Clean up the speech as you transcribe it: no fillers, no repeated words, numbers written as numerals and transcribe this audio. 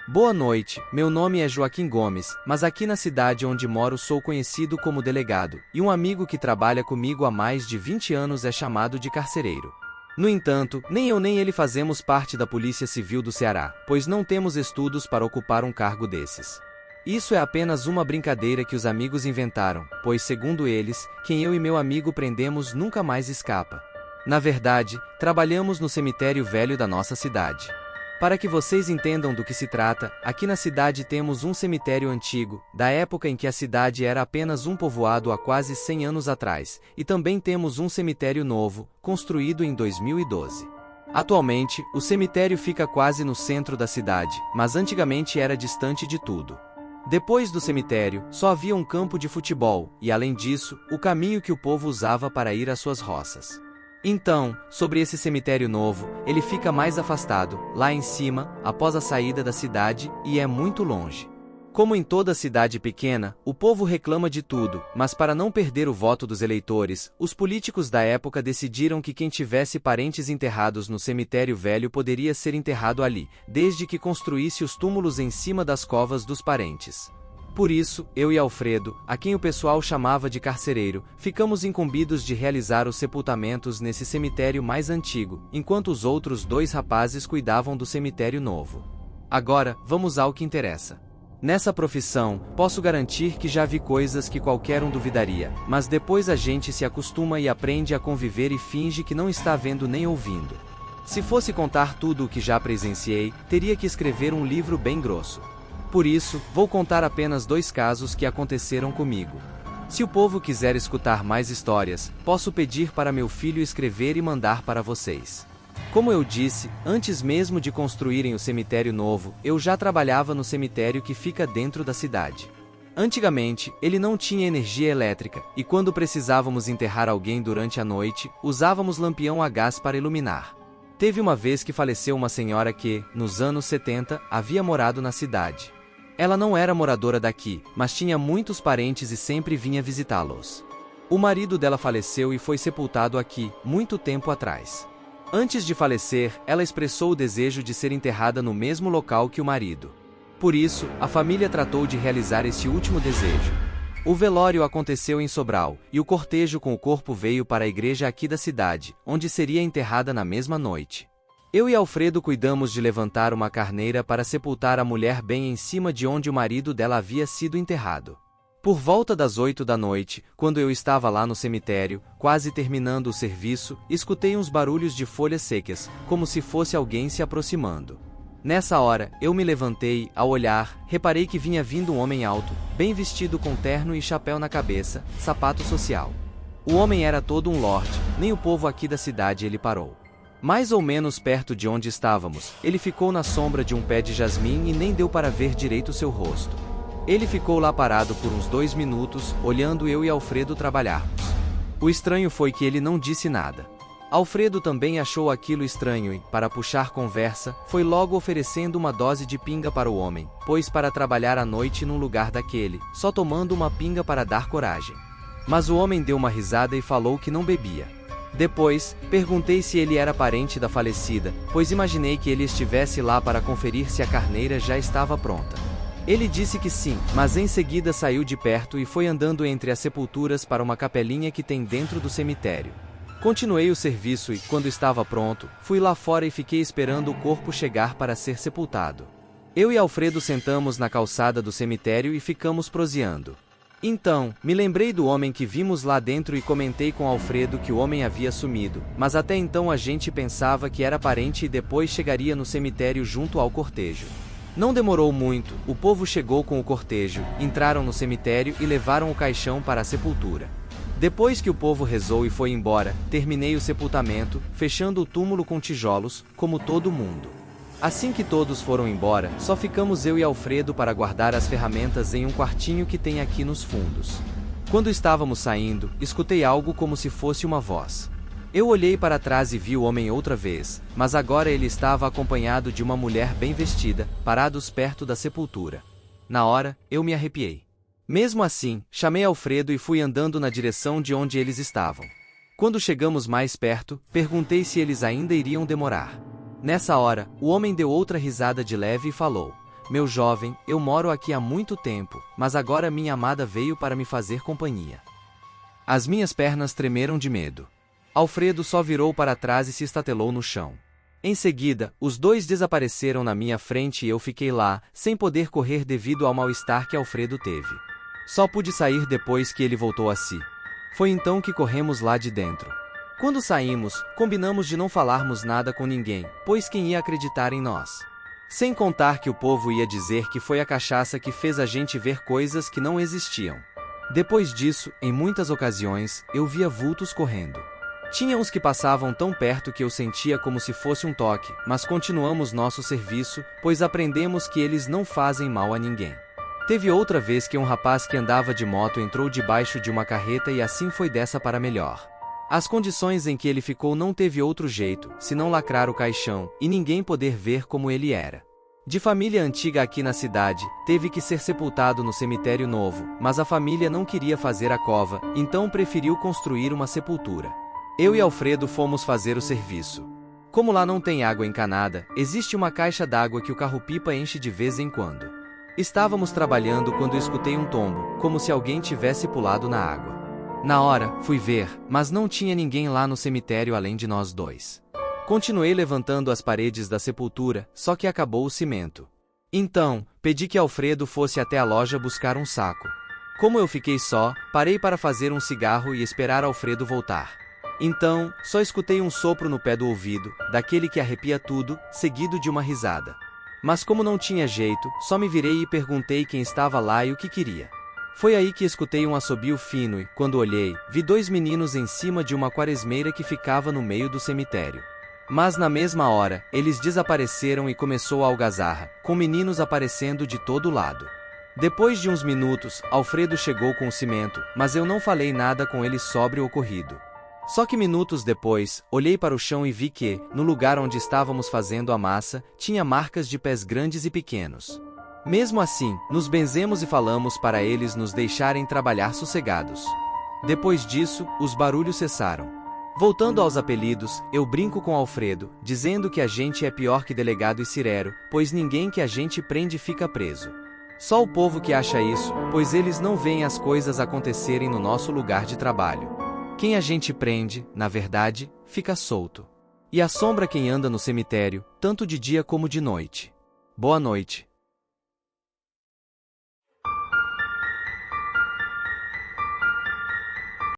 Boa noite, meu nome é Joaquim Gomes, mas aqui na cidade onde moro sou conhecido como delegado, e um amigo que trabalha comigo há mais de 20 anos é chamado de carcereiro. No entanto, nem eu nem ele fazemos parte da Polícia Civil do Ceará, pois não temos estudos para ocupar um cargo desses. Isso é apenas uma brincadeira que os amigos inventaram, pois segundo eles, quem eu e meu amigo prendemos nunca mais escapa. Na verdade, trabalhamos no cemitério velho da nossa cidade. Para que vocês entendam do que se trata, aqui na cidade temos um cemitério antigo, da época em que a cidade era apenas um povoado há quase 100 anos atrás, e também temos um cemitério novo, construído em 2012. Atualmente, o cemitério fica quase no centro da cidade, mas antigamente era distante de tudo. Depois do cemitério, só havia um campo de futebol, e além disso, o caminho que o povo usava para ir às suas roças. Então, sobre esse cemitério novo, ele fica mais afastado, lá em cima, após a saída da cidade, e é muito longe. Como em toda cidade pequena, o povo reclama de tudo, mas para não perder o voto dos eleitores, os políticos da época decidiram que quem tivesse parentes enterrados no cemitério velho poderia ser enterrado ali, desde que construísse os túmulos em cima das covas dos parentes. Por isso, eu e Alfredo, a quem o pessoal chamava de carcereiro, ficamos incumbidos de realizar os sepultamentos nesse cemitério mais antigo, enquanto os outros dois rapazes cuidavam do cemitério novo. Agora, vamos ao que interessa. Nessa profissão, posso garantir que já vi coisas que qualquer um duvidaria, mas depois a gente se acostuma e aprende a conviver e finge que não está vendo nem ouvindo. Se fosse contar tudo o que já presenciei, teria que escrever um livro bem grosso. Por isso, vou contar apenas 2 casos que aconteceram comigo. Se o povo quiser escutar mais histórias, posso pedir para meu filho escrever e mandar para vocês. Como eu disse, antes mesmo de construírem o cemitério novo, eu já trabalhava no cemitério que fica dentro da cidade. Antigamente, ele não tinha energia elétrica, e quando precisávamos enterrar alguém durante a noite, usávamos lampião a gás para iluminar. Teve uma vez que faleceu uma senhora que, nos anos 70, havia morado na cidade. Ela não era moradora daqui, mas tinha muitos parentes e sempre vinha visitá-los. O marido dela faleceu e foi sepultado aqui, muito tempo atrás. Antes de falecer, ela expressou o desejo de ser enterrada no mesmo local que o marido. Por isso, a família tratou de realizar esse último desejo. O velório aconteceu em Sobral, e o cortejo com o corpo veio para a igreja aqui da cidade, onde seria enterrada na mesma noite. Eu e Alfredo cuidamos de levantar uma carneira para sepultar a mulher bem em cima de onde o marido dela havia sido enterrado. Por volta das 8 da noite, quando eu estava lá no cemitério, quase terminando o serviço, escutei uns barulhos de folhas secas, como se fosse alguém se aproximando. Nessa hora, eu me levantei, ao olhar, reparei que vinha vindo um homem alto, bem vestido com terno e chapéu na cabeça, sapato social. O homem era todo um lorde, nem o povo aqui da cidade ele parou. Mais ou menos perto de onde estávamos, ele ficou na sombra de um pé de jasmim e nem deu para ver direito seu rosto. Ele ficou lá parado por uns 2 minutos, olhando eu e Alfredo trabalharmos. O estranho foi que ele não disse nada. Alfredo também achou aquilo estranho e, para puxar conversa, foi logo oferecendo uma dose de pinga para o homem, pois para trabalhar à noite num lugar daquele, só tomando uma pinga para dar coragem. Mas o homem deu uma risada e falou que não bebia. Depois, perguntei se ele era parente da falecida, pois imaginei que ele estivesse lá para conferir se a carneira já estava pronta. Ele disse que sim, mas em seguida saiu de perto e foi andando entre as sepulturas para uma capelinha que tem dentro do cemitério. Continuei o serviço e, quando estava pronto, fui lá fora e fiquei esperando o corpo chegar para ser sepultado. Eu e Alfredo sentamos na calçada do cemitério e ficamos proseando. Então, me lembrei do homem que vimos lá dentro e comentei com Alfredo que o homem havia sumido, mas até então a gente pensava que era parente e depois chegaria no cemitério junto ao cortejo. Não demorou muito, o povo chegou com o cortejo, entraram no cemitério e levaram o caixão para a sepultura. Depois que o povo rezou e foi embora, terminei o sepultamento, fechando o túmulo com tijolos, como todo mundo. Assim que todos foram embora, só ficamos eu e Alfredo para guardar as ferramentas em um quartinho que tem aqui nos fundos. Quando estávamos saindo, escutei algo como se fosse uma voz. Eu olhei para trás e vi o homem outra vez, mas agora ele estava acompanhado de uma mulher bem vestida, parados perto da sepultura. Na hora, eu me arrepiei. Mesmo assim, chamei Alfredo e fui andando na direção de onde eles estavam. Quando chegamos mais perto, perguntei se eles ainda iriam demorar. Nessa hora, o homem deu outra risada de leve e falou: meu jovem, eu moro aqui há muito tempo, mas agora minha amada veio para me fazer companhia. As minhas pernas tremeram de medo. Alfredo só virou para trás e se estatelou no chão. Em seguida, os dois desapareceram na minha frente e eu fiquei lá, sem poder correr devido ao mal-estar que Alfredo teve. Só pude sair depois que ele voltou a si. Foi então que corremos lá de dentro. Quando saímos, combinamos de não falarmos nada com ninguém, pois quem ia acreditar em nós? Sem contar que o povo ia dizer que foi a cachaça que fez a gente ver coisas que não existiam. Depois disso, em muitas ocasiões, eu via vultos correndo. Tinha uns que passavam tão perto que eu sentia como se fosse um toque, mas continuamos nosso serviço, pois aprendemos que eles não fazem mal a ninguém. Teve outra vez que um rapaz que andava de moto entrou debaixo de uma carreta e assim foi dessa para melhor. As condições em que ele ficou não teve outro jeito, senão lacrar o caixão, e ninguém poder ver como ele era. De família antiga aqui na cidade, teve que ser sepultado no cemitério novo, mas a família não queria fazer a cova, então preferiu construir uma sepultura. Eu e Alfredo fomos fazer o serviço. Como lá não tem água encanada, existe uma caixa d'água que o carro-pipa enche de vez em quando. Estávamos trabalhando quando escutei um tombo, como se alguém tivesse pulado na água. Na hora, fui ver, mas não tinha ninguém lá no cemitério além de nós dois. Continuei levantando as paredes da sepultura, só que acabou o cimento. Então, pedi que Alfredo fosse até a loja buscar um saco. Como eu fiquei só, parei para fazer um cigarro e esperar Alfredo voltar. Então, só escutei um sopro no pé do ouvido, daquele que arrepia tudo, seguido de uma risada. Mas como não tinha jeito, só me virei e perguntei quem estava lá e o que queria. Foi aí que escutei um assobio fino e, quando olhei, vi dois meninos em cima de uma quaresmeira que ficava no meio do cemitério. Mas na mesma hora, eles desapareceram e começou a algazarra, com meninos aparecendo de todo lado. Depois de uns minutos, Alfredo chegou com o cimento, mas eu não falei nada com ele sobre o ocorrido. Só que minutos depois, olhei para o chão e vi que, no lugar onde estávamos fazendo a massa, tinha marcas de pés grandes e pequenos. Mesmo assim, nos benzemos e falamos para eles nos deixarem trabalhar sossegados. Depois disso, os barulhos cessaram. Voltando aos apelidos, eu brinco com Alfredo, dizendo que a gente é pior que delegado e cirero, pois ninguém que a gente prende fica preso. Só o povo que acha isso, pois eles não veem as coisas acontecerem no nosso lugar de trabalho. Quem a gente prende, na verdade, fica solto. E assombra quem anda no cemitério, tanto de dia como de noite. Boa noite.